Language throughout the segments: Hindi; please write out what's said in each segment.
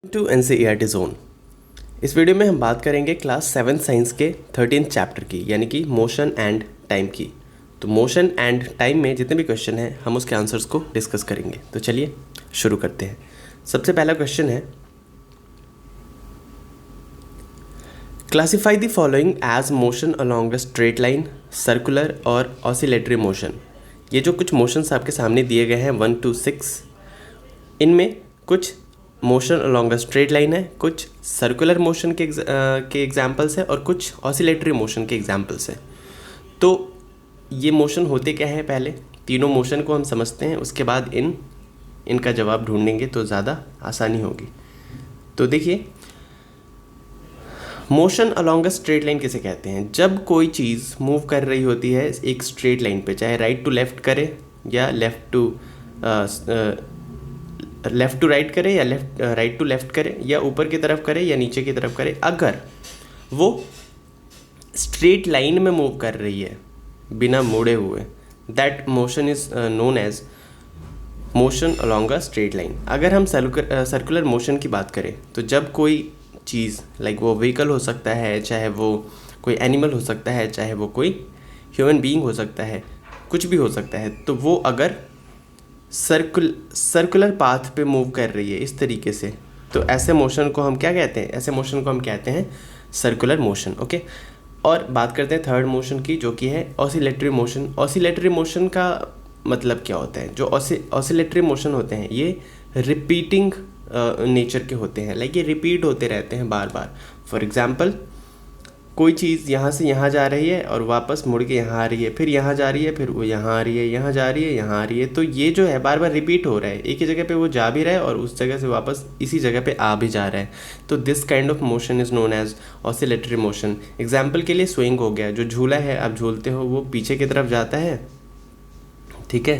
To NCERT zone. इस वीडियो में हम बात करेंगे क्लास 7 साइंस के 13 चैप्टर की, यानी कि मोशन एंड टाइम की। तो मोशन एंड टाइम में जितने भी क्वेश्चन हैं हम उसके आंसर्स को डिस्कस करेंगे। तो चलिए शुरू करते हैं। सबसे पहला क्वेश्चन है, classify the following as motion along a straight line, circular और ऑसिलेटरी मोशन। ये जो कुछ मोशंस आपके सामने दिए गए हैं 1 to 6, इनमें कुछ motion along a straight line है, कुछ सर्कुलर मोशन के एग्जाम्पल्स हैं और कुछ ऑसिलेटरी मोशन के एग्जाम्पल्स हैं। तो ये मोशन होते क्या हैं, पहले तीनों मोशन को हम समझते हैं, उसके बाद इनका जवाब ढूंढेंगे तो ज़्यादा आसानी होगी। तो देखिए, motion along a straight line किसे कहते हैं? जब कोई चीज़ मूव कर रही होती है एक स्ट्रेट लाइन पे, चाहे राइट टू लेफ़्ट करे या लेफ़्ट टू राइट करे या राइट टू लेफ़्ट करे या ऊपर की तरफ करे या नीचे की तरफ करे, अगर वो स्ट्रेट लाइन में मूव कर रही है बिना मुड़े हुए, that motion is known as motion along a straight line. अगर हम सर्कुलर मोशन की बात करें तो जब कोई चीज़ लाइक वो व्हीकल हो सकता है, चाहे वो कोई एनिमल हो सकता है, चाहे वो कोई ह्यूमन बीइंग हो सकता है, कुछ भी हो सकता है, तो वो अगर सर्कुलर पाथ पे मूव कर रही है इस तरीके से, तो ऐसे मोशन को हम क्या कहते हैं? ऐसे मोशन को हम कहते हैं सर्कुलर मोशन। ओके, और बात करते हैं थर्ड मोशन की, जो कि है ऑसिलेटरी मोशन। ऑसिलेटरी मोशन का मतलब क्या होता है? जो ऑसिलेटरी मोशन होते हैं ये रिपीटिंग नेचर के होते हैं, लाइक ये रिपीट होते रहते हैं बार बार। फॉर एग्जांपल, कोई चीज़ यहाँ से यहाँ जा रही है और वापस मुड़ के यहाँ आ रही है, फिर यहाँ जा रही है, फिर वो यहाँ आ रही है, यहाँ जा रही है, यहाँ आ रही है, तो ये जो है बार बार रिपीट हो रहा है। एक ही जगह पे वो जा भी रहा है और उस जगह से वापस इसी जगह पे आ भी जा रहा है। तो this kind of motion is known as oscillatory motion. Example के लिए स्विंग हो गया, जो झूला है आप झूलते हो वो पीछे की तरफ जाता है, ठीक है,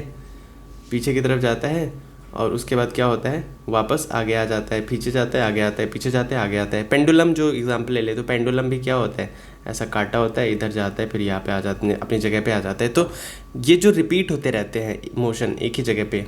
पीछे की तरफ जाता है और उसके बाद क्या होता है, वापस आगे आ जाता है, पीछे जाता है, आगे आता है, पीछे जाता है, आगे आता है। पेंडुलम जो एग्जांपल ले ले, तो पेंडुलम भी क्या होता है, ऐसा काटा होता है, इधर जाता है, फिर यहाँ पे आ जाते हैं, अपनी जगह पे आ जाता है। तो ये जो रिपीट होते रहते हैं मोशन, एक ही जगह पे,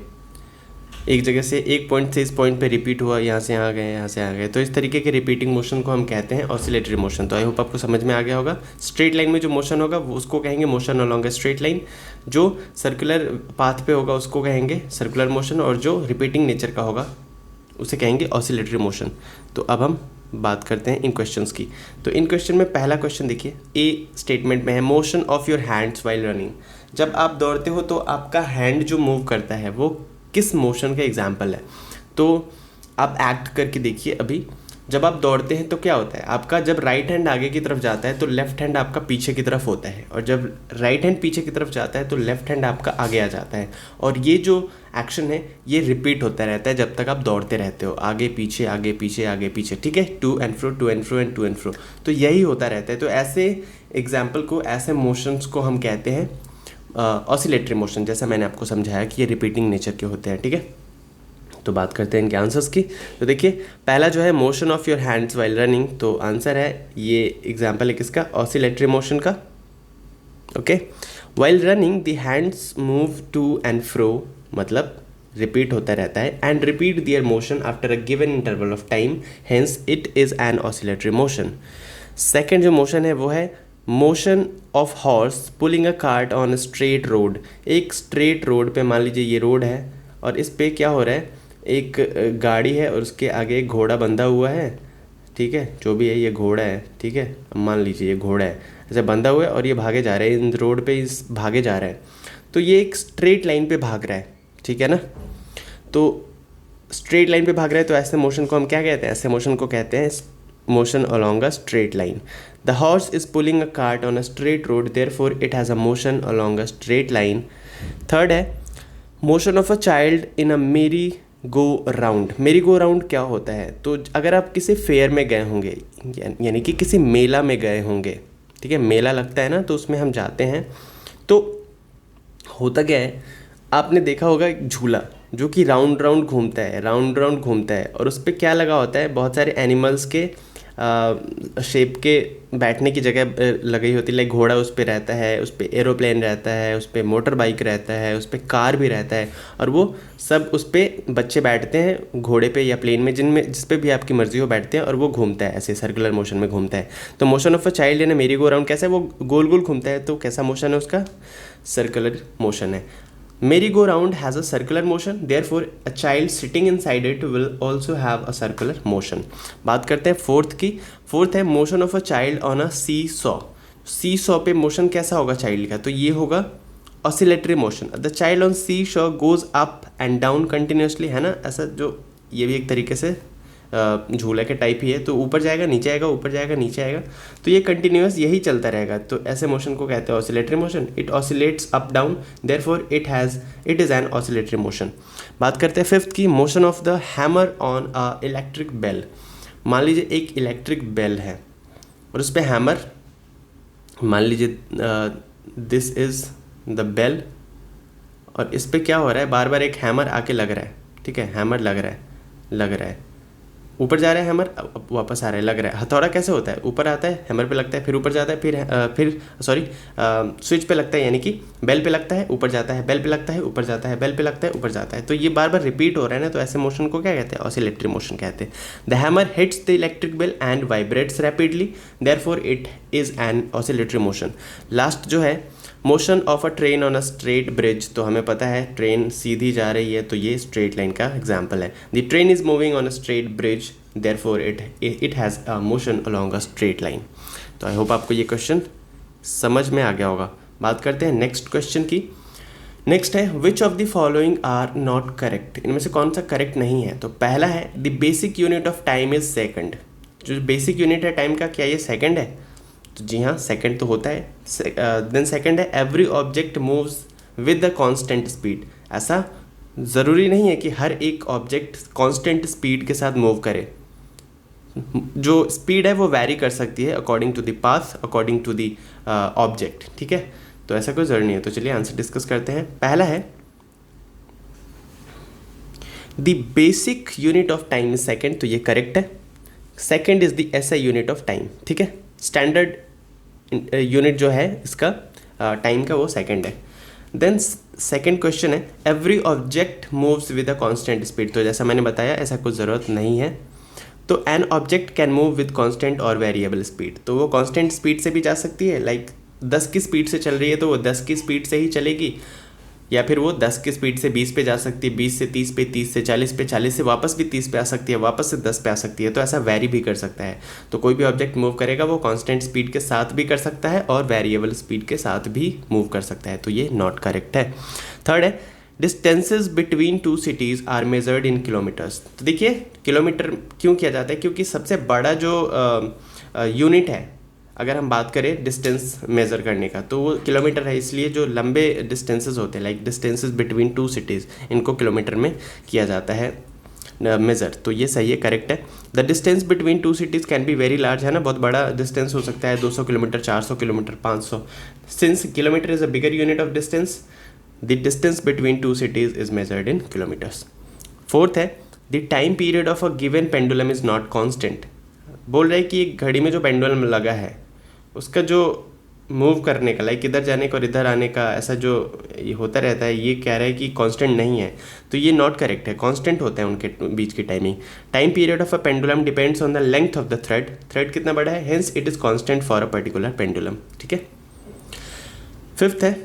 एक जगह से एक पॉइंट से इस पॉइंट पे रिपीट हुआ, यहाँ से यहाँ गए, यहाँ से यहाँ गए, तो इस तरीके के रिपीटिंग मोशन को हम कहते हैं ऑसिलेटरी मोशन। तो आई होप आपको समझ में आ गया होगा। स्ट्रेट लाइन में जो मोशन होगा वो उसको कहेंगे motion along a straight line, जो सर्कुलर पाथ पे होगा उसको कहेंगे सर्कुलर मोशन, और जो रिपीटिंग नेचर का होगा उसे कहेंगे ऑसिलेटरी मोशन। तो अब हम बात करते हैं इन क्वेश्चंस की। तो इन क्वेश्चन में पहला क्वेश्चन देखिए, ए स्टेटमेंट में है motion of your hands while running. जब आप दौड़ते हो तो आपका हैंड जो मूव करता है वो किस मोशन का एग्जाम्पल है? तो आप एक्ट करके देखिए। अभी जब आप दौड़ते हैं तो क्या होता है, आपका जब राइट हैंड आगे की तरफ जाता है तो लेफ्ट हैंड आपका पीछे की तरफ होता है, और जब राइट हैंड पीछे की तरफ जाता है तो लेफ्ट हैंड आपका आगे आ जाता है। और ये जो एक्शन है ये रिपीट होता रहता है जब तक आप दौड़ते रहते हो, आगे पीछे आगे पीछे आगे पीछे, ठीक है, to and fro to and fro and to and fro. तो यही होता रहता है। तो ऐसे एग्जाम्पल को, ऐसे मोशंस को हम कहते हैं ऑसिलेटरी मोशन, जैसा मैंने आपको समझाया कि ये रिपीटिंग नेचर के होते हैं, ठीक है। तो बात करते हैं इनके आंसर्स की। तो देखिए, पहला जो है motion of your hands while running, तो आंसर है, ये एग्जाम्पल है किसका, ऑसिलेटरी मोशन का। Okay, while running the hands move to and fro, मतलब रिपीट होता रहता है, and repeat their motion after a given interval of time, hence it is an oscillatory motion. Second जो मोशन है वो है motion of horse pulling a cart on a straight road. एक स्ट्रेट रोड पे, मान लीजिए ये रोड है और इस पे क्या हो रहा है, एक गाड़ी है और उसके आगे एक घोड़ा बंधा हुआ है, ठीक है, जो भी है ये घोड़ा है, ठीक है, अब मान लीजिए ये घोड़ा है, ऐसे बंधा हुआ है और ये भागे जा रहा है, इन रोड पे इस भागे जा रहा है। तो ये एक स्ट्रेट लाइन पे भाग रहा है, ठीक है ना। तो स्ट्रेट लाइन पे भाग रहा है, तो ऐसे मोशन को हम क्या कहते हैं? ऐसे मोशन को कहते हैं motion along a straight line. The horse is pulling a cart on a straight road, therefore it has a motion along a straight line. Third है motion of a child in a merry go round. मेरी गो राउंड क्या होता है? तो अगर आप किसी फेयर में गए होंगे, यानी कि किसी मेला में गए होंगे, ठीक है, मेला लगता है ना, तो उसमें हम जाते हैं, तो होता क्या है, आपने देखा होगा एक झूला जो कि राउंड राउंड घूमता है, राउंड राउंड घूमता है, और उस पर क्या लगा होता है, बहुत सारे एनिमल्स के शेप के बैठने की जगह लगी होती है, लाइक घोड़ा उस पर रहता है, उस पर एरोप्लेन रहता है, उस पर मोटर बाइक रहता है, उस पर कार भी रहता है, और वो सब उस पर बच्चे बैठते हैं घोड़े पे या प्लेन में, जिस पे भी आपकी मर्जी हो बैठते हैं, और वो घूमता है ऐसे सर्कुलर मोशन में घूमता है। तो मोशन ऑफ अ चाइल्ड इन मेरी गो राउंड कैसा है, वो गोल गोल घूमता है, तो कैसा मोशन है उसका, सर्कुलर मोशन है। Merry go round has a circular motion, therefore a child sitting inside it will also have a circular motion. बात करते हैं फोर्थ की। फोर्थ है motion of a child on a seesaw. Seesaw पे मोशन कैसा होगा चाइल्ड का, तो ये होगा oscillatory motion. The child on seesaw goes up and down continuously, है ना, ऐसा जो ये भी एक तरीके से झूला के टाइप ही है, तो ऊपर जाएगा नीचे आएगा, ऊपर जाएगा नीचे आएगा, तो ये कंटिन्यूस यही चलता रहेगा। तो ऐसे मोशन को कहते हैं oscillatory motion. It oscillates up down, therefore it is an oscillatory motion. बात करते हैं फिफ्थ की, motion of the hammer on a electric bell. मान लीजिए एक इलेक्ट्रिक बेल है और उस पर हैमर, मान लीजिए दिस इज़ द बेल, और इस पर क्या हो रहा है, बार बार एक हैमर आके लग रहा है, ठीक है, हैमर लग रहा है, ऊपर जा रहा है हैमर, अब वापस आ रहा है, लग रहा है। हथौड़ा कैसे होता है, ऊपर आता है, हैमर पे लगता है, फिर ऊपर जाता है, फिर स्विच पे लगता है, यानी कि बेल पे लगता है, ऊपर जाता है, बेल पे लगता है, ऊपर जाता है, बेल पे लगता है, ऊपर जाता है, तो ये बार बार रिपीट हो रहा है ना, तो ऐसे मोशन को क्या कहते हैं, ऑसिलेटरी मोशन कहते हैं। The hammer hits the electric bell and vibrates rapidly, therefore it is an oscillatory motion. Last जो है, motion of a train on a straight bridge, तो हमें पता है ट्रेन सीधी जा रही है, तो ये स्ट्रेट लाइन का एग्जाम्पल है। The train is moving on a straight bridge, therefore it has a motion along a straight line. तो आई होप आपको ये क्वेश्चन समझ में आ गया होगा। बात करते हैं नेक्स्ट क्वेश्चन की। नेक्स्ट है which of the following are not correct, इनमें से कौन सा करेक्ट नहीं है। तो पहला है the basic unit of time is second. जो बेसिक यूनिट है टाइम का, क्या ये सेकंड है, तो जी हाँ सेकंड तो होता है। देन सेकंड है every object moves with the constant speed. ऐसा ज़रूरी नहीं है कि हर एक ऑब्जेक्ट कांस्टेंट स्पीड के साथ मूव करे, जो स्पीड है वो वैरी कर सकती है according to the path, according to the object, ठीक है, तो ऐसा कोई ज़रूरी नहीं है। तो चलिए आंसर डिस्कस करते हैं। पहला है the basic unit of time is second, तो ये करेक्ट है। Second is the SI unit of time, ठीक है, स्टैंडर्ड यूनिट जो है इसका टाइम का वो सेकंड है। देन सेकंड क्वेश्चन है every object moves with a constant speed, तो जैसा मैंने बताया ऐसा कुछ ज़रूरत नहीं है। तो an object can move with constant और वेरिएबल स्पीड, तो वो कांस्टेंट स्पीड से भी जा सकती है, लाइक 10 की स्पीड से चल रही है तो वो 10 की स्पीड से ही चलेगी, या फिर वो 10 की स्पीड से 20 पे जा सकती है, 20 से 30 पे, 30 से 40 पे, 40 से वापस भी 30 पे आ सकती है, वापस से 10 पे आ सकती है, तो ऐसा वेरी भी कर सकता है। तो कोई भी ऑब्जेक्ट मूव करेगा वो कांस्टेंट स्पीड के साथ भी कर सकता है और वेरिएबल स्पीड के साथ भी मूव कर सकता है, तो ये नॉट करेक्ट है। थर्ड है distances between two cities are measured in kilometres. तो देखिए किलोमीटर क्यों किया जाता है, क्योंकि सबसे बड़ा जो यूनिट है, अगर हम बात करें डिस्टेंस मेज़र करने का, तो वो किलोमीटर है, इसलिए जो लंबे डिस्टेंसेस होते हैं like distances between two cities, इनको किलोमीटर में किया जाता है मेज़र, तो ये सही है, करेक्ट है। The distance between two cities can be very large, है ना, बहुत बड़ा डिस्टेंस हो सकता है, 200 kilometre, 400 kilometre, 500। Since kilometre is a bigger unit of distance, the distance between two cities is measured in kilometres. Fourth है the time period of a given pendulum is not constant. बोल रहे हैं कि एक घड़ी में जो पेंडुलम लगा है उसका जो मूव करने का, लाइक इधर जाने का और इधर आने का, ऐसा जो ये होता रहता है, ये कह रहा है कि कांस्टेंट नहीं है, तो ये नॉट करेक्ट है, कांस्टेंट होता है उनके बीच की timing. Time period of a pendulum depends on the length of the thread कितना बड़ा है, hence it is constant for a particular pendulum, ठीक है। फिफ्थ है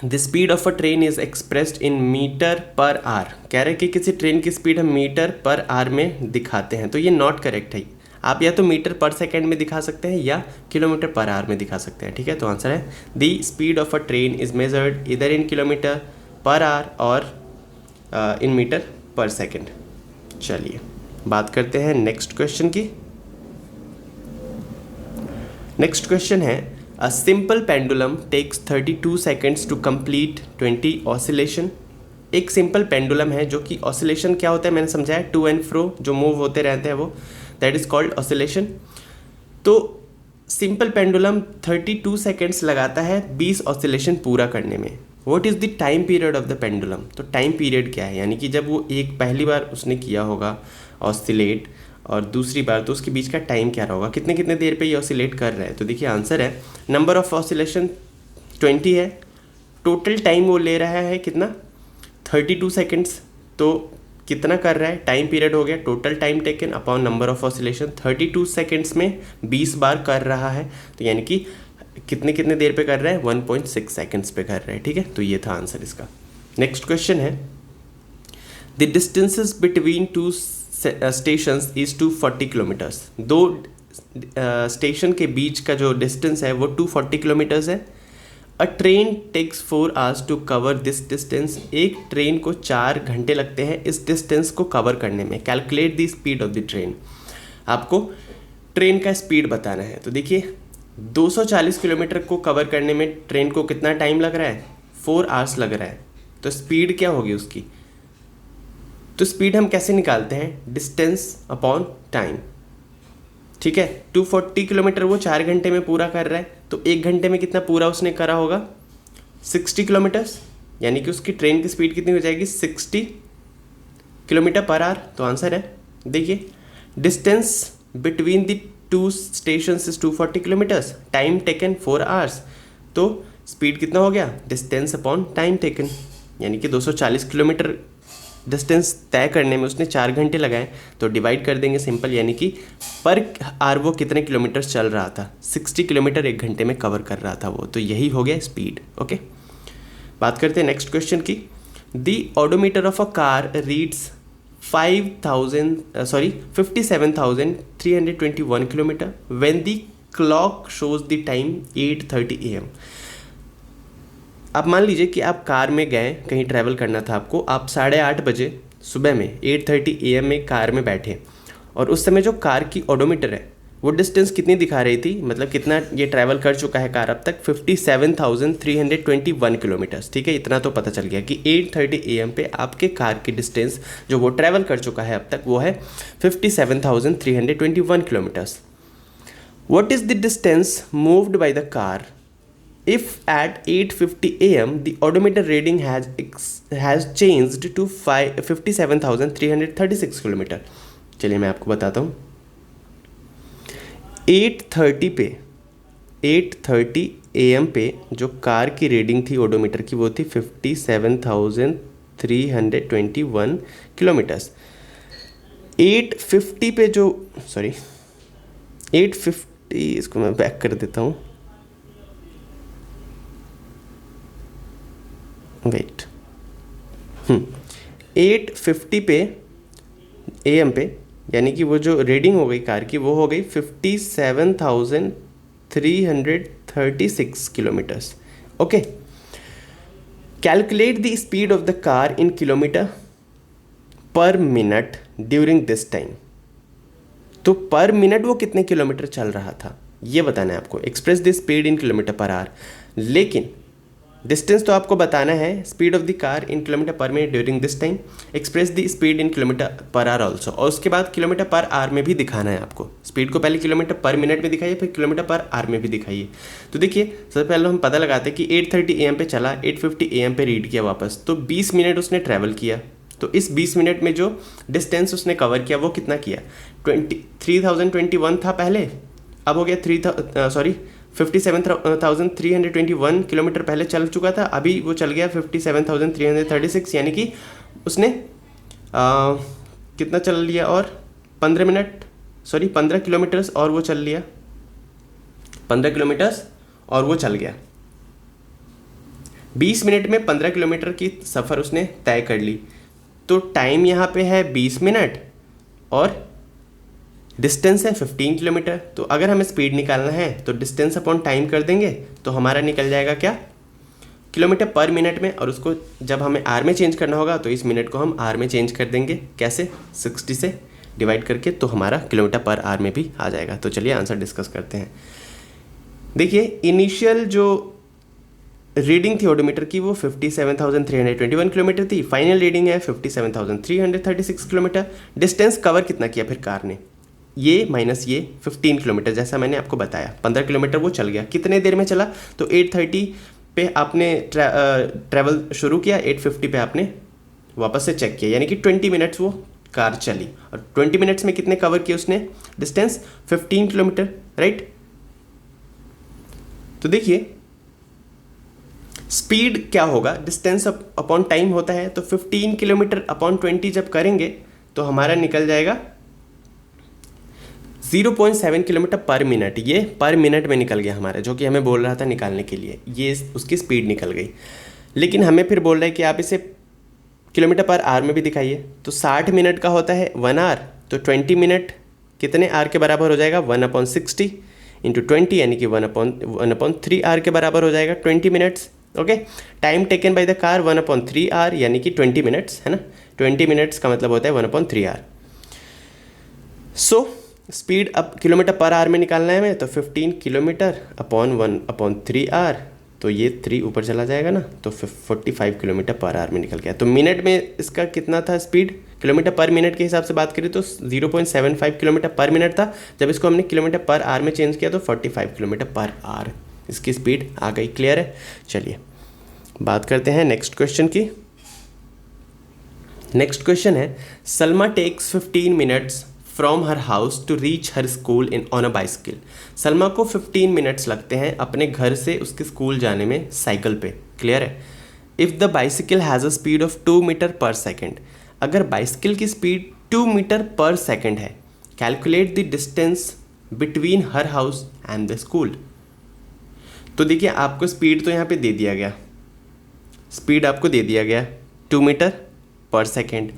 the speed of a train is expressed in metre per hour. कह रहे हैं कि किसी ट्रेन की स्पीड हम मीटर पर आवर में दिखाते हैं, तो ये नॉट करेक्ट है। आप या तो मीटर पर सेकेंड में दिखा सकते हैं या किलोमीटर पर आवर में दिखा सकते हैं, ठीक है। तो आंसर है the speed of a train is measured इधर इन किलोमीटर पर आवर और इन मीटर पर सेकेंड। चलिए बात करते हैं नेक्स्ट क्वेश्चन की। नेक्स्ट क्वेश्चन है a simple pendulum takes 32 seconds to complete 20 oscillation. एक सिंपल पेंडुलम है जो कि ऑसिलेशन क्या होता है मैंने समझाया, टू एंड फ्रो जो मूव होते रहते हैं वो, दैट इज कॉल्ड ऑसिलेशन। तो सिंपल पेंडुलम 32 सेकेंड्स लगाता है 20 ऑसिलेशन पूरा करने में। What is the time period of the pendulum, तो टाइम पीरियड क्या है, यानी कि जब वो एक पहली बार उसने किया होगा ऑसिलेट और दूसरी बार तो उसके बीच का टाइम क्या रहा होगा, कितने कितने देर पे ये ऑसिलेट कर रहा है। तो देखिए आंसर है नंबर ऑफ ऑसिलेशन 20 है, टोटल टाइम वो ले रहा है कितना 32 सेकेंड्स। तो कितना कर रहा है, टाइम पीरियड हो गया total time taken upon number of oscillation, 32 seconds में 20 बार कर रहा है। तो यानी कि कितने कितने देर पे कर रहा है, 1.6 सेकेंड्स पे कर रहा है। ठीक है, तो ये था आंसर इसका। नेक्स्ट क्वेश्चन है the distances between two stations is 240 kilometres. दो स्टेशन के बीच का जो डिस्टेंस है वो 240 किलोमीटर्स है। A train takes 4 hours to cover this distance. एक ट्रेन को 4 घंटे लगते हैं इस डिस्टेंस को कवर करने में। Calculate the speed of the train. आपको ट्रेन का स्पीड बताना है। तो देखिए 240 किलोमीटर को कवर करने में ट्रेन को कितना टाइम लग रहा है, 4 आवर्स लग रहा है। तो स्पीड क्या होगी उसकी, तो स्पीड हम कैसे निकालते हैं, डिस्टेंस अपॉन टाइम। ठीक है, 240 किलोमीटर वो 4 घंटे में पूरा कर रहा है, तो 1 घंटे में कितना पूरा उसने करा होगा, 60 किलोमीटर्स। यानी कि उसकी ट्रेन की स्पीड कितनी हो जाएगी, 60 किलोमीटर पर आवर। तो आंसर है देखिए distance between the two station is 240 kilometres, time taken 4 hours. तो स्पीड कितना हो गया, डिस्टेंस अपॉन टाइम टेकन। यानी कि 240 किलोमीटर डिस्टेंस तय करने में उसने 4 घंटे लगाए, तो डिवाइड कर देंगे सिंपल। यानी कि पर आवर वो कितने किलोमीटर चल रहा था, 60 किलोमीटर 1 घंटे में कवर कर रहा था वो। तो यही हो गया स्पीड। ओके, बात करते हैं नेक्स्ट क्वेश्चन की। The odometer of a car reads 57,321 kilometre when the clock shows the time 8:30 AM। आप मान लीजिए कि आप कार में गए, कहीं ट्रैवल करना था आपको, आप 8:30 बजे सुबह में 8:30 AM में कार में बैठे, और उस समय जो कार की ओडोमीटर है वो डिस्टेंस कितनी दिखा रही थी, मतलब कितना ये ट्रैवल कर चुका है कार अब तक, 57,321 किलोमीटर्स। ठीक है, इतना तो पता चल गया कि 8:30 AM पे आपके कार की डिस्टेंस जो वो ट्रैवल कर चुका है अब तक वो है 57,321 kilometres. What is the distance moved by the car if at 8:50 AM the odometer reading has changed to 57,336 kilometre. चलिए मैं आपको बताता हूँ। 8:30 AM पे जो कार की रीडिंग थी ओडोमीटर की वो थी 57,321 किलोमीटर्स। 8:50 पे जो 8:50, इसको मैं बैक कर देता हूँ, वेट 8:50 पे AM पे, यानी कि वो जो रीडिंग हो गई कार की वो हो गई 57,336 kilometres. Okay, calculate the speed of the car in kilometre पर मिनट ड्यूरिंग दिस टाइम। तो पर मिनट वो कितने किलोमीटर चल रहा था ये बताना है आपको। Express the speed in kilometre per hour, लेकिन डिस्टेंस तो आपको बताना है, speed of the car in kilometre पर minute during this time, express the speed in kilometre per hour also, और उसके बाद किलोमीटर पर आवर में भी दिखाना है आपको। स्पीड को पहले किलोमीटर पर मिनट में दिखाइए, फिर किलोमीटर पर आवर में भी दिखाइए। तो देखिए सबसे पहले हम पता लगाते हैं कि 8:30 AM पे चला, 8:50 AM पे रीड किया वापस, तो 20 मिनट उसने ट्रैवल किया। तो इस 20 मिनट में जो डिस्टेंस उसने कवर किया वो कितना किया, 3021 था पहले, अब हो गया 57,321 किलोमीटर पहले चल चुका था, अभी वो चल गया 57,336। यानी कि उसने कितना चल लिया, और 15 किलोमीटर्स और वो चल लिया, 15 किलोमीटर्स और वो चल गया। 20 मिनट में 15 किलोमीटर की सफ़र उसने तय कर ली। तो टाइम यहाँ पे है 20 मिनट और डिस्टेंस है 15 किलोमीटर। तो अगर हमें स्पीड निकालना है तो डिस्टेंस अपॉन टाइम कर देंगे, तो हमारा निकल जाएगा क्या, किलोमीटर पर मिनट में, और उसको जब हमें आर में चेंज करना होगा तो इस मिनट को हम आर में चेंज कर देंगे। कैसे, 60 से डिवाइड करके, तो हमारा किलोमीटर पर आर में भी आ जाएगा। तो चलिए आंसर डिस्कस करते हैं। देखिए इनिशियल जो रीडिंग थी ओडोमीटर की वो 57,321 किलोमीटर थी, फाइनल रीडिंग है 57,336 किलोमीटर। डिस्टेंस कवर कितना किया फिर कार ने, ये माइनस ये 15 किलोमीटर, जैसा मैंने आपको बताया 15 किलोमीटर वो चल गया। कितने देर में चला, तो 8:30 पे आपने ट्रैवल शुरू किया, 8:50 पे आपने वापस से चेक किया, यानी कि 20 मिनट्स वो कार चली, और 20 मिनट्स में कितने कवर किए उसने डिस्टेंस, 15 किलोमीटर, राइट। तो देखिए स्पीड क्या होगा, डिस्टेंस अपॉन टाइम होता है, तो 15 किलोमीटर अपॉन 20 जब करेंगे तो हमारा निकल जाएगा 0.7 किलोमीटर पर मिनट। ये पर मिनट में निकल गया हमारा, जो कि हमें बोल रहा था निकालने के लिए, ये उसकी स्पीड निकल गई। लेकिन हमें फिर बोल रहा है कि आप इसे किलोमीटर पर आवर में भी दिखाइए, तो 60 मिनट का होता है 1 आवर, तो 20 मिनट कितने आर के बराबर हो जाएगा, 1/60 इंटू 20 यानी कि 1/3 आर के बराबर हो जाएगा 20 minutes. Okay, time taken by the car 1/3 hour यानी कि 20 मिनट्स, है ना। 20 मिनट्स का मतलब होता है 1/3 आर। सो स्पीड अब किलोमीटर पर आवर में निकालना है हमें, तो 15 किलोमीटर अपॉन 1/3 आर, तो ये 3 ऊपर चला जाएगा ना, तो 45 किलोमीटर पर आवर में निकल गया। तो मिनट में इसका कितना था स्पीड, किलोमीटर पर मिनट के हिसाब से बात करें तो 0.75 किलोमीटर पर मिनट था। जब इसको हमने किलोमीटर पर आवर में चेंज किया तो 45 किलोमीटर पर आवर इसकी स्पीड आ गई। क्लियर है। चलिए बात करते हैं नेक्स्ट क्वेश्चन की। नेक्स्ट क्वेश्चन है, Salma takes 15 minutes from her house to reach her school in on a bicycle. Salma को 15 मिनट्स लगते हैं अपने घर से उसके स्कूल जाने में साइकिल पे। क्लियर है। If the bicycle has a speed of 2 metre per second, अगर बाइसिकल की स्पीड 2 मीटर पर सेकेंड है, calculate the distance between her house and the school. तो देखिए आपको स्पीड तो यहाँ पे दे दिया गया, स्पीड आपको दे दिया गया 2 मीटर पर सेकेंड,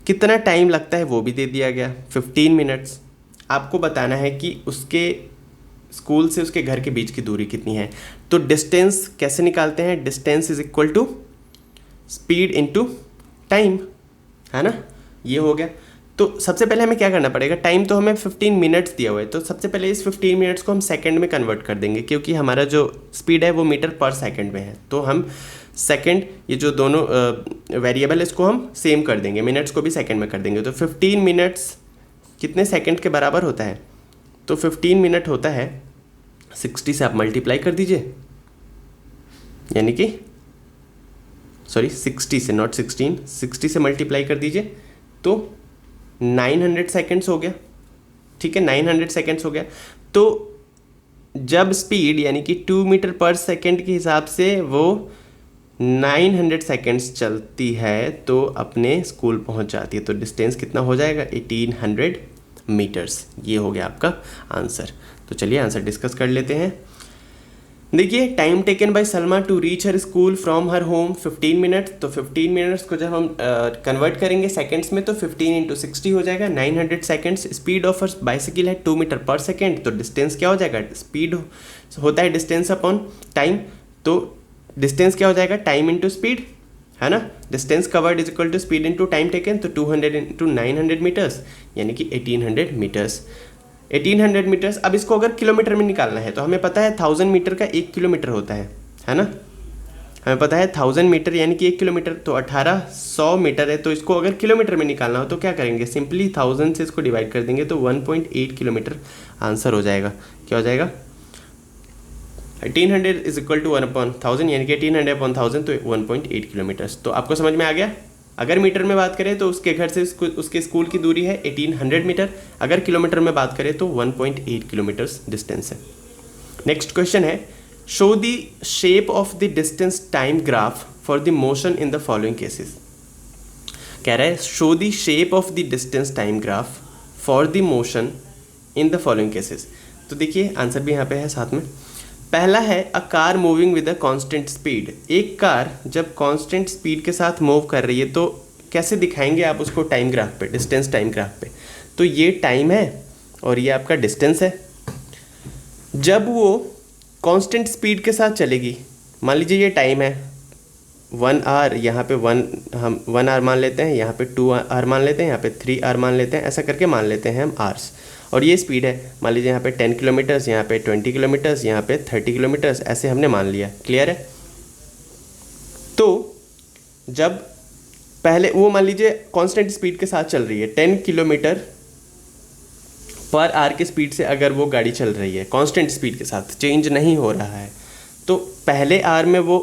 कितना टाइम लगता है वो भी दे दिया गया 15 मिनट्स। आपको बताना है कि उसके स्कूल से उसके घर के बीच की दूरी कितनी है। तो डिस्टेंस कैसे निकालते हैं, distance is equal to speed into time, है ना, ये हो गया। तो सबसे पहले हमें क्या करना पड़ेगा, टाइम तो हमें 15 मिनट्स दिया हुआ है, तो सबसे पहले इस 15 मिनट्स को हम सेकंड में कन्वर्ट कर देंगे, क्योंकि हमारा जो स्पीड है वो मीटर पर सेकंड में है। तो हम सेकंड, ये जो दोनों वेरिएबल इसको हम सेम कर देंगे, मिनट्स को भी सेकंड में कर देंगे। तो 15 मिनट्स कितने सेकंड के बराबर होता है, तो 15 मिनट होता है 60 से आप मल्टीप्लाई कर दीजिए, यानी कि सॉरी 60 से, नॉट 16, 60 से मल्टीप्लाई कर दीजिए तो 900 सेकेंड्स हो गया। ठीक है, 900 सेकेंड्स हो गया। तो जब स्पीड यानी कि 2 मीटर पर सेकेंड के हिसाब से वो 900 सेकेंड्स चलती है तो अपने स्कूल पहुंच जाती है। तो डिस्टेंस कितना हो जाएगा, 1800 मीटर्स। ये हो गया आपका आंसर। तो चलिए आंसर डिस्कस कर लेते हैं। देखिए, time taken by Salma to reach her school from her home 15 minutes. तो 15 मिनट्स को जब हम कन्वर्ट करेंगे सेकेंड्स में तो 15 इंटू 60 हो जाएगा 900 seconds. Speed of her bicycle है 2 मीटर पर सेकेंड, तो डिस्टेंस क्या हो जाएगा, स्पीड होता है डिस्टेंस अपॉन टाइम, तो डिस्टेंस क्या हो जाएगा, टाइम इंटू स्पीड, है ना। Distance covered is equal to speed into time taken, तो 200 इंटू 900 मीटर्स यानी कि 1800 मीटर्स। 1800 मीटर्स। अब इसको अगर किलोमीटर में निकालना है तो हमें पता है 1000 मीटर का 1 किलोमीटर होता है ना। हमें पता है 1000 मीटर यानी कि 1 किलोमीटर, तो 1800 मीटर है। तो इसको अगर किलोमीटर में निकालना हो तो क्या करेंगे, सिंपली 1000 से इसको डिवाइड कर देंगे तो 1.8 किलोमीटर आंसर हो जाएगा। क्या हो जाएगा, 1800 इज इक्वल टू 1/1000 यानी कि 1800 अपॉन 1000 तो 1.8 किलोमीटर्स। तो आपको समझ में आ गया। अगर मीटर में बात करें तो उसके घर से उसके स्कूल की दूरी है 1800 मीटर, अगर किलोमीटर में बात करें तो 1.8 किलोमीटर्स डिस्टेंस है। नेक्स्ट क्वेश्चन है, show the shape of the distance time graph for the motion in the following cases. कह रहा है show the shape of the distance time graph for the motion in the following cases. तो देखिए आंसर भी यहाँ पे है साथ में। पहला है a car moving with a constant speed. एक कार जब कांस्टेंट स्पीड के साथ मूव कर रही है तो कैसे दिखाएंगे आप उसको टाइम ग्राफ पे, डिस्टेंस टाइम ग्राफ पे। तो ये टाइम है और ये आपका डिस्टेंस है। जब वो कांस्टेंट स्पीड के साथ चलेगी, मान लीजिए ये टाइम है 1 आवर, यहाँ पे हम 1 आवर मान लेते हैं, यहाँ पे 2 आवर मान लेते हैं, यहाँ पे 3 आवर मान लेते हैं, ऐसा करके मान लेते हैं हम आवर्स। और ये स्पीड है, मान लीजिए यहाँ पे 10 किलोमीटर्स, यहाँ पे 20 किलोमीटर्स, यहाँ पे 30 किलोमीटर्स, ऐसे हमने मान लिया। क्लियर है। तो जब पहले वो मान लीजिए कांस्टेंट स्पीड के साथ चल रही है, 10 किलोमीटर पर आवर की स्पीड से अगर वो गाड़ी चल रही है कांस्टेंट स्पीड के साथ, चेंज नहीं हो रहा है, तो पहले आवर में वो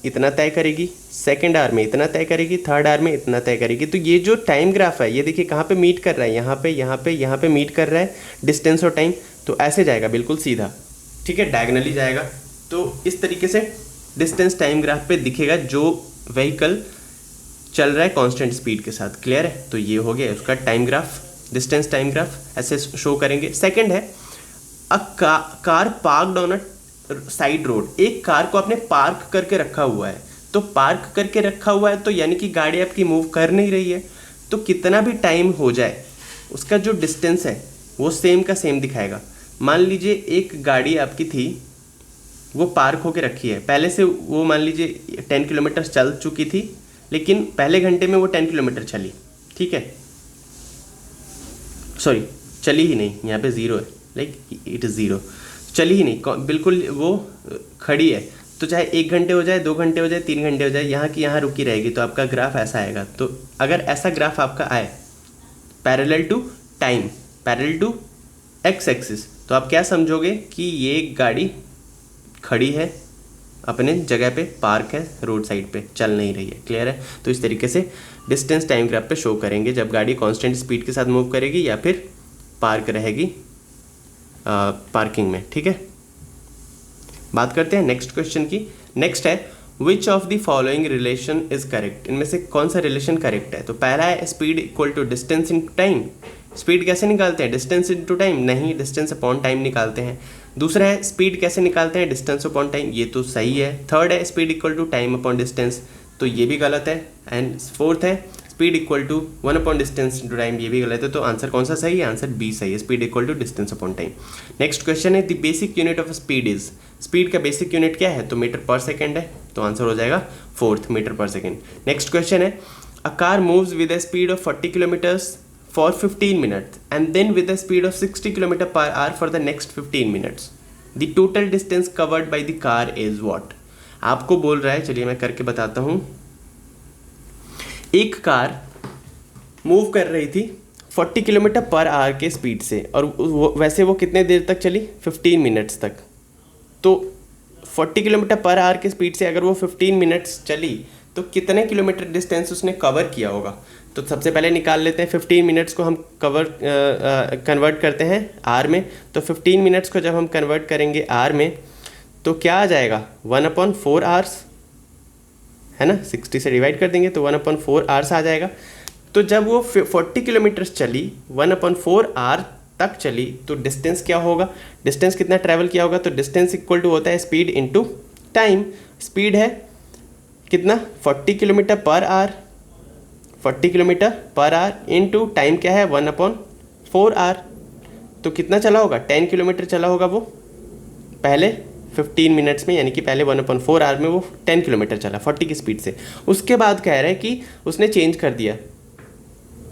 इतना तय करेगी, सेकेंड आवर में इतना तय करेगी, थर्ड आवर में इतना तय करेगी। तो ये जो टाइम ग्राफ है ये देखिए कहाँ पे मीट कर रहा है, यहाँ पे यहाँ पे यहाँ पे मीट कर रहा है डिस्टेंस और टाइम। तो ऐसे जाएगा बिल्कुल सीधा, ठीक है, डायगनली जाएगा। तो इस तरीके से डिस्टेंस टाइम ग्राफ पे दिखेगा जो व्हीकल चल रहा है कांस्टेंट स्पीड के साथ। क्लियर है? तो ये हो गया उसका time graph, distance time graph ऐसे शो करेंगे। सेकंड है a car parked on a side road. एक कार को आपने पार्क करके रखा हुआ है, तो पार्क करके रखा हुआ है तो यानी कि गाड़ी आपकी मूव कर नहीं रही है, तो कितना भी टाइम हो जाए उसका जो डिस्टेंस है वो सेम का सेम दिखाएगा। मान लीजिए एक गाड़ी आपकी थी वो पार्क होके रखी है, पहले से वो मान लीजिए 10 किलोमीटर चल चुकी थी, लेकिन पहले घंटे में वो 10 किलोमीटर चली, ठीक है, सॉरी चली ही नहीं, यहाँ पे ज़ीरो है, लाइक इट इज़ ज़ीरो, चली ही नहीं, बिल्कुल वो खड़ी है। तो चाहे 1 घंटे हो जाए, 2 घंटे हो जाए, 3 घंटे हो जाए, यहाँ की यहाँ रुकी रहेगी, तो आपका ग्राफ ऐसा आएगा। तो अगर ऐसा ग्राफ आपका आए parallel to time, parallel to X axis, तो आप क्या समझोगे कि ये गाड़ी खड़ी है अपने जगह पे, पार्क है रोड साइड पे, चल नहीं रही है। क्लियर है? तो इस तरीके से डिस्टेंस टाइम ग्राफ पे शो करेंगे जब गाड़ी कांस्टेंट स्पीड के साथ मूव करेगी या फिर पार्क रहेगी पार्किंग में। ठीक है, बात करते हैं नेक्स्ट क्वेश्चन की। नेक्स्ट है which of the following relation is correct. इनमें से कौन सा रिलेशन करेक्ट है? तो पहला है speed equal to distance in time. Speed कैसे निकालते हैं? डिस्टेंस इनटू टाइम नहीं, डिस्टेंस अपॉन टाइम निकालते हैं। दूसरा है स्पीड कैसे निकालते हैं? डिस्टेंस अपॉन टाइम, ये तो सही है। थर्ड है speed equal to time upon distance, तो ये भी गलत है। एंड फोर्थ है speed equal to 1 upon distance into time, ये भी गलत है। तो आंसर कौन सा सही है? आंसर बी सही है, speed equal to distance upon time. Next question है the basic unit of speed is. स्पीड का बेसिक यूनिट क्या है? तो मीटर पर सेकेंड है, तो आंसर हो जाएगा fourth, metre per second. Next question है a car moves with a speed of 40 kilometres for 15 minutes and then with a speed of 60 km per hour for the next 15 minutes. The total distance covered by the car is what? आपको बोल रहा है, चलिए मैं करके बताता हूँ। एक कार मूव कर रही थी 40 किलोमीटर पर आवर के स्पीड से, और वैसे वो कितने देर तक चली? 15 मिनट्स तक। तो 40 किलोमीटर पर आवर के स्पीड से अगर वो 15 मिनट्स चली तो कितने किलोमीटर डिस्टेंस उसने कवर किया होगा? तो सबसे पहले निकाल लेते हैं 15 मिनट्स को हम कन्वर्ट करते हैं आर में। तो 15 मिनट्स को जब हम कन्वर्ट करेंगे आर में तो क्या आ जाएगा? 1/4 आवर्स है ना, 60 से डिवाइड कर देंगे तो 1/4 आवर्स आ जाएगा। तो जब वो 40 किलोमीटर्स चली, 1/4 आवर तक चली, तो डिस्टेंस क्या होगा? डिस्टेंस कितना ट्रैवल किया होगा? तो डिस्टेंस इक्वल टू होता है स्पीड इनटू टाइम। स्पीड है कितना? 40 kilometre per hour, 40 kilometre per hour into time क्या है? 1/4 आवर। तो कितना चला होगा? 10 किलोमीटर चला होगा वो पहले 15 मिनट्स में, यानी कि पहले 1/4 आवर में वो 10 किलोमीटर चला 40 की स्पीड से। उसके बाद कह रहा है कि उसने चेंज कर दिया,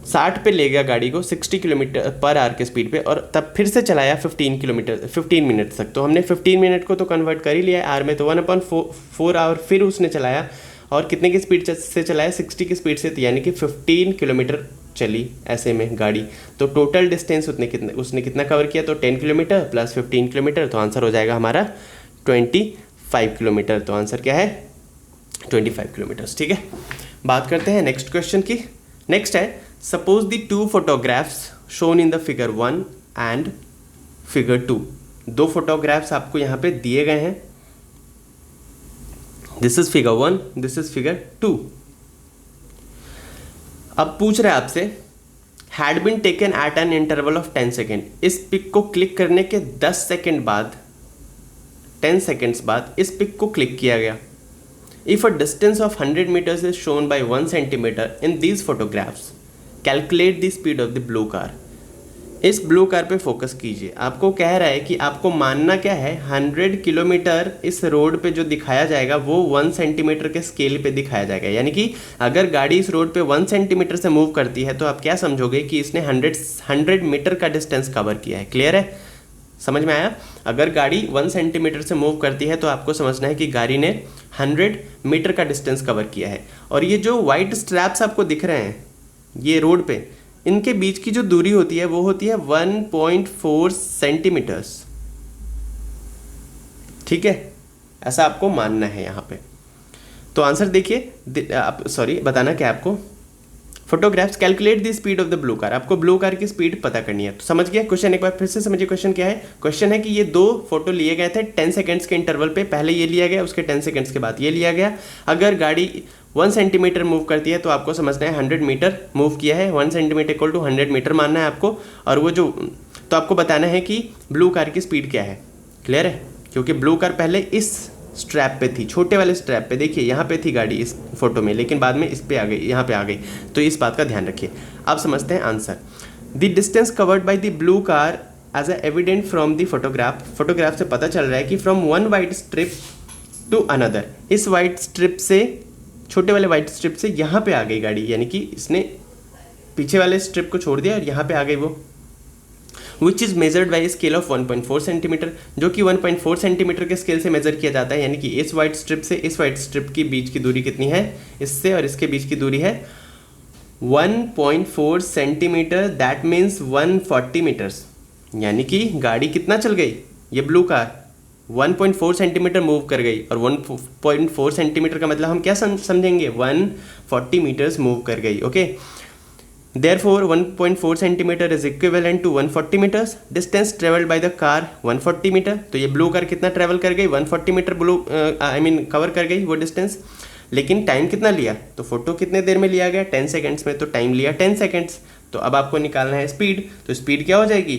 60 पे ले गया गाड़ी को 60 किलोमीटर पर आवर के स्पीड पे, और तब फिर से चलाया 15 मिनट तक। तो हमने 15 मिनट को तो कन्वर्ट कर ही लिया है आर में, तो 1/4 आवर फिर उसने चलाया, और कितने की स्पीड से चलाया? 60 की स्पीड से, यानी कि 15 किलोमीटर चली ऐसे में गाड़ी। तो टोटल डिस्टेंस उसने कितना कवर किया? तो 10 किलोमीटर प्लस 15 किलोमीटर, तो आंसर हो जाएगा हमारा 25 किलोमीटर। तो आंसर क्या है? 25 किलोमीटर्स। ठीक है, बात करते हैं नेक्स्ट क्वेश्चन की। नेक्स्ट है suppose the 2 photographs shown in the figure 1 and figure 2। 2 photographs आपको यहाँ पे दिए गए हैं, this is figure 1, this is figure 2। अब पूछ रहा है आपसे had been taken at an interval of 10 second. इस पिक को क्लिक करने के 10 सेकेंड बाद, 10 सेकेंड्स बाद इस पिक को क्लिक किया गया। If a distance of 100 metres is shown by 1 centimetre in these photographs, calculate the speed of the blue car. इस ब्लू कार पे फोकस कीजिए। आपको कह रहा है कि आपको मानना क्या है? 100 किलोमीटर इस रोड पे जो दिखाया जाएगा वो 1 सेंटीमीटर के स्केल पे दिखाया जाएगा, यानी कि अगर गाड़ी इस रोड पे 1 सेंटीमीटर से मूव करती है तो आप क्या समझोगे कि इसने 100 मीटर का डिस्टेंस कवर किया है। क्लियर है? समझ में आया? अगर गाड़ी 1 सेंटीमीटर से मूव करती है तो आपको समझना है कि गाड़ी ने 100 मीटर का डिस्टेंस कवर किया है। और ये जो वाइट स्ट्रैप्स आपको दिख रहे हैं ये रोड पे, इनके बीच की जो दूरी होती है वो होती है 1.4 सेंटीमीटर्स। ठीक है, ऐसा आपको मानना है यहाँ पे। तो आंसर देखिए, आप सॉरी बताना क्या आपको, photographs calculate the speed of the blue car, आपको ब्लू कार की स्पीड पता करनी है। तो समझ गया क्वेश्चन, एक बार फिर से समझिए क्वेश्चन क्या है। क्वेश्चन है कि ये दो फोटो लिए गए थे 10 सेकंड्स के इंटरवल पे, पहले ये लिया गया, उसके 10 सेकंड्स के बाद ये लिया गया। अगर गाड़ी 1 सेंटीमीटर मूव करती है तो आपको समझना है 100 मीटर मूव किया है, 1 सेंटीमीटर इक्वल टू 100 मीटर मानना है आपको। और वो जो तो आपको बताना है कि ब्लू कार की स्पीड क्या है। क्लियर है, क्योंकि ब्लू कार पहले इस स्ट्रैप पे थी, छोटे वाले स्ट्रैप पे, देखिए यहाँ पे थी गाड़ी इस फोटो में, लेकिन बाद में इस पे आ गई, यहाँ पे आ गई। तो इस बात का ध्यान रखिए। अब समझते हैं answer. The distance covered by the blue car as a evident from the photograph, photograph से पता चल रहा है कि from one white strip to another, इस वाइट स्ट्रिप से, छोटे वाले वाइट स्ट्रिप से यहाँ पे आ गई गाड़ी, यानी कि इसने पीछे वाले स्ट्रिप को छोड़ दिया और यहाँ पे आ गई वो, which is measured by scale of 1.4 centimetre, जो कि 1.4 सेंटीमीटर के स्केल से मेजर किया जाता है। यानी कि इस वाइट स्ट्रिप से इस वाइट स्ट्रिप की बीच की दूरी कितनी है, इससे और इसके बीच की दूरी है 1.4 सेंटीमीटर, दैट मीन्स 140 मीटर्स। यानी कि गाड़ी कितना चल गई, ये ब्लू कार 1.4 सेंटीमीटर मूव कर गई, और 1.4 सेंटीमीटर का मतलब हम क्या समझेंगे, 140 मीटर्स मूव कर गई। Okay, Therefore 1.4 centimetre is equivalent to 140 metres. Distance travelled by the car 140 metre, तो ये ब्लू कार कितना ट्रेवल कर गई, 140 मीटर ब्लू कवर कर गई वो डिस्टेंस। लेकिन टाइम कितना लिया, तो फोटो कितने देर में लिया गया, 10 सेकेंड्स में, तो टाइम लिया 10 सेकेंड्स। तो अब आपको निकालना है स्पीड, तो स्पीड क्या हो जाएगी,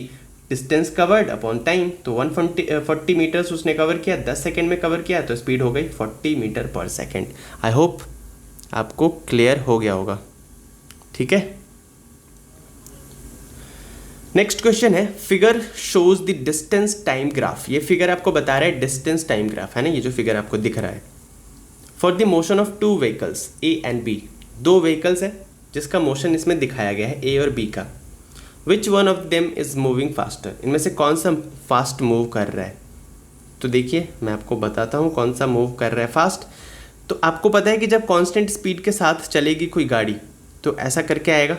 डिस्टेंस कवर्ड अपॉन टाइम। तो 140 मीटर्स उसने कवर किया, 10 सेकेंड में कवर किया, तो स्पीड हो गई 40 metre per second. I hope आपको क्लियर हो गया होगा। ठीक है, नेक्स्ट क्वेश्चन है, figure shows the distance time graph. ये फिगर आपको बता रहा है डिस्टेंस टाइम ग्राफ, है ना, ये जो फिगर आपको दिख रहा है, for the motion of 2 vehicles A and B, 2 vehicles है जिसका मोशन इसमें दिखाया गया है, ए और बी का। Which one of them is moving faster, इनमें से कौन सा फास्ट मूव कर रहा है। तो देखिए मैं आपको बताता हूँ कौन सा मूव कर रहा है फास्ट। तो आपको पता है कि जब कांस्टेंट स्पीड के साथ चलेगी कोई गाड़ी तो ऐसा करके आएगा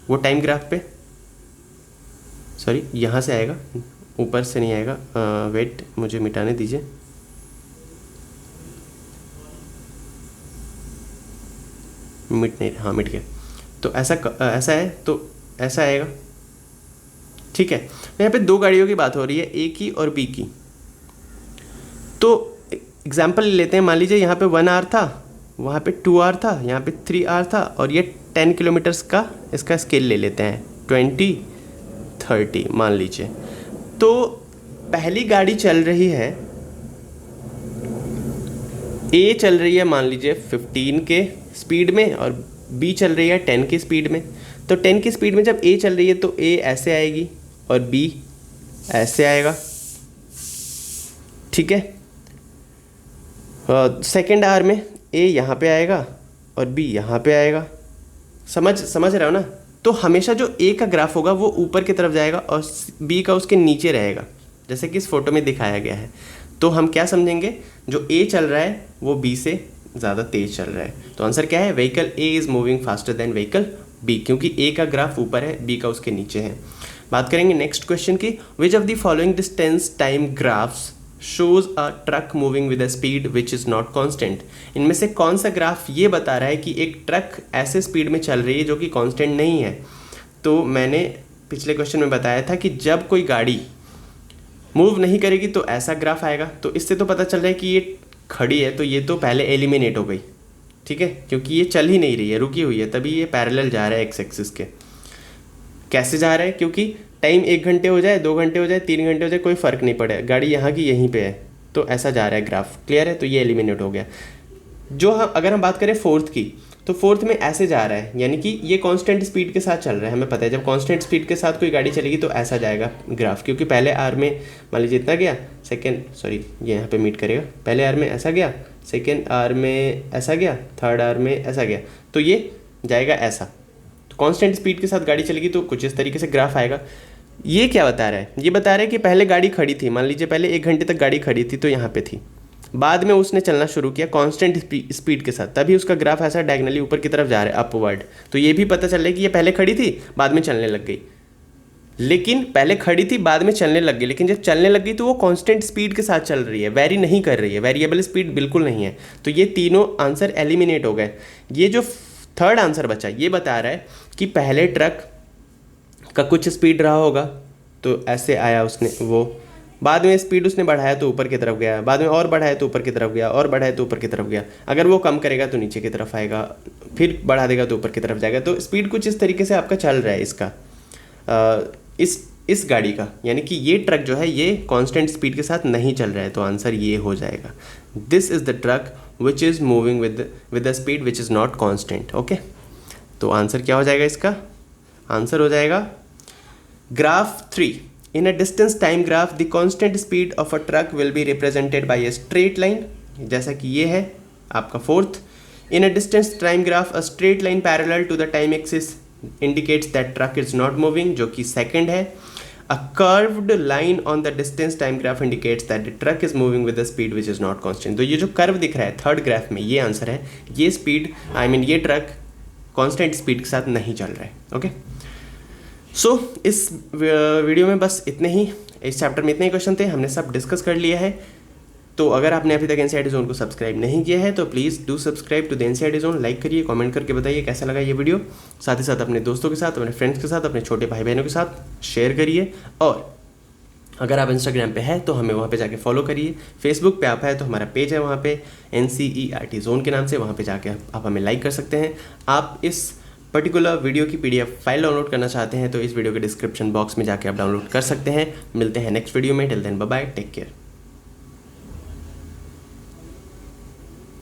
वो टाइम ग्राफ पे, सॉरी यहाँ से आएगा, ऊपर से नहीं आएगा, वेट मुझे मिटाने दीजिए। मिट नहीं, हाँ मिट गया। तो ऐसा है, तो ऐसा आएगा। ठीक है, यहाँ पे 2 गाड़ियों की बात हो रही है, ए की और बी की। तो एग्जाम्पल लेते हैं, मान लीजिए यहाँ पे 1 आवर था, वहाँ पे 2 आवर था, यहाँ पे 3 आवर था, और ये 10 किलोमीटर्स का इसका स्केल ले लेते हैं, 20-30 मान लीजिए। तो पहली गाड़ी चल रही है, ए चल रही है मान लीजिए 15 के स्पीड में और बी चल रही है 10 की स्पीड में। तो 10 की स्पीड में जब ए चल रही है तो ए ऐसे आएगी और बी ऐसे आएगा। ठीक है, सेकेंड आवर में ए यहाँ पे आएगा और बी यहाँ पे आएगा। समझ रहे हो ना। तो हमेशा जो ए का ग्राफ होगा वो ऊपर की तरफ जाएगा और बी का उसके नीचे रहेगा, जैसे कि इस फोटो में दिखाया गया है। तो हम क्या समझेंगे, जो ए चल रहा है वो बी से ज़्यादा तेज चल रहा है। तो आंसर क्या है, vehicle A is moving faster than vehicle B, क्योंकि ए का ग्राफ ऊपर है, बी का उसके नीचे है। बात करेंगे नेक्स्ट क्वेश्चन की, विच of the following distance time graphs shows a truck moving with a speed which is not constant. इनमें से कौन सा ग्राफ ये बता रहा है कि एक ट्रक ऐसे स्पीड में चल रही है जो कि कांस्टेंट नहीं है। तो मैंने पिछले क्वेश्चन में बताया था कि जब कोई गाड़ी मूव नहीं करेगी तो ऐसा ग्राफ आएगा। तो इससे तो पता चल रहा है कि ये खड़ी है, तो ये तो पहले एलिमिनेट हो गई। ठीक है, क्योंकि ये चल ही नहीं रही है, रुकी हुई है, तभी ये पैरेलल जा रहा है एक्स एक्सिस के। कैसे जा रहा है, क्योंकि टाइम 1 घंटे हो जाए, 2 घंटे हो जाए, 3 घंटे हो जाए, कोई फ़र्क नहीं पड़ेगा, गाड़ी यहाँ की यहीं पे है, तो ऐसा जा रहा है ग्राफ। क्लियर है, तो ये एलिमिनेट हो गया। जो हम अगर हम बात करें फोर्थ की, तो फोर्थ में ऐसे जा रहा है, यानी कि ये कांस्टेंट स्पीड के साथ चल रहा है। हमें पता है जब कांस्टेंट स्पीड के साथ कोई गाड़ी चलेगी तो ऐसा जाएगा ग्राफ, क्योंकि पहले आर में मान लीजिए इतना गया, ये यहाँ पे मीट करेगा, पहले आर में ऐसा गया, सेकेंड आर में ऐसा गया, थर्ड आर में ऐसा गया, तो ये जाएगा ऐसा। तो कांस्टेंट स्पीड के साथ गाड़ी चलेगी तो कुछ इस तरीके से ग्राफ आएगा। ये क्या बता रहा है, ये बता रहा है कि पहले गाड़ी खड़ी थी, मान लीजिए पहले 1 घंटे तक गाड़ी खड़ी थी तो यहाँ पे थी, बाद में उसने चलना शुरू किया कांस्टेंट स्पीड के साथ, तभी उसका ग्राफ ऐसा डायगनली ऊपर की तरफ जा रहा है, अपवर्ड। तो ये भी पता चल रहा है कि ये पहले खड़ी थी, बाद में चलने लग गई। लेकिन पहले खड़ी थी, बाद में चलने लग गई, लेकिन जब चलने लग गई तो वो कांस्टेंट स्पीड के साथ चल रही है, वेरी नहीं कर रही है, वेरिएबल स्पीड बिल्कुल नहीं है। तो ये तीनों आंसर एलिमिनेट हो गए। ये जो थर्ड आंसर बचा ये बता रहा है कि पहले ट्रक का कुछ स्पीड रहा होगा तो ऐसे आया उसने, वो बाद में स्पीड उसने बढ़ाया तो ऊपर की तरफ गया, बाद में और बढ़ाया तो ऊपर की तरफ गया, और बढ़ाया तो ऊपर की तरफ गया। अगर वो कम करेगा तो नीचे की तरफ आएगा, फिर बढ़ा देगा तो ऊपर की तरफ जाएगा। तो स्पीड कुछ इस तरीके से आपका चल रहा है इसका, इस गाड़ी का, यानी कि ये ट्रक जो है ये कांस्टेंट स्पीड के साथ नहीं चल रहा है। तो आंसर ये हो जाएगा, this is the truck which is moving with the speed which is not constant. Okay, तो आंसर क्या हो जाएगा इसका? आंसर हो जाएगा graph 3। In a distance time graph, the constant speed of a truck will be represented by a straight line, जैसा कि ये है आपका fourth. In a distance time graph, a straight line parallel to the time axis indicates that truck is not moving, जो कि सेकंड है। A curved line on the distance time graph indicates that the truck is moving with a speed which is not constant। तो ये जो कर्व दिख रहा है थर्ड ग्राफ में, ये आंसर है। ये स्पीड ये ट्रक कांस्टेंट स्पीड के साथ नहीं चल रहा है। ओके, सो इस वीडियो में बस इतने ही, इस चैप्टर में इतने ही क्वेश्चन थे, हमने सब डिस्कस कर लिया है। तो अगर आपने अभी तक एनसीईआरटी जोन को सब्सक्राइब नहीं किया है तो please do subscribe to the NCERT zone. Like करिए, कमेंट करके बताइए कैसा लगा ये वीडियो। साथ ही साथ अपने दोस्तों के साथ, अपने फ्रेंड्स के साथ, अपने छोटे भाई बहनों के साथ शेयर करिए। और अगर आप इंस्टाग्राम पे है तो हमें वहाँ पे जाके फॉलो करिए। फेसबुक पे आप है तो हमारा पेज है वहाँ पे NCERT जोन के नाम से, वहाँ पे जाके आप हमें लाइक कर सकते हैं। आप इस पर्टिकुलर वीडियो की PDF फाइल डाउनलोड करना चाहते हैं तो इस वीडियो के डिस्क्रिप्शन बॉक्स में जाके आप डाउनलोड कर सकते हैं। मिलते हैं नेक्स्ट वीडियो में, till then bye bye, take care.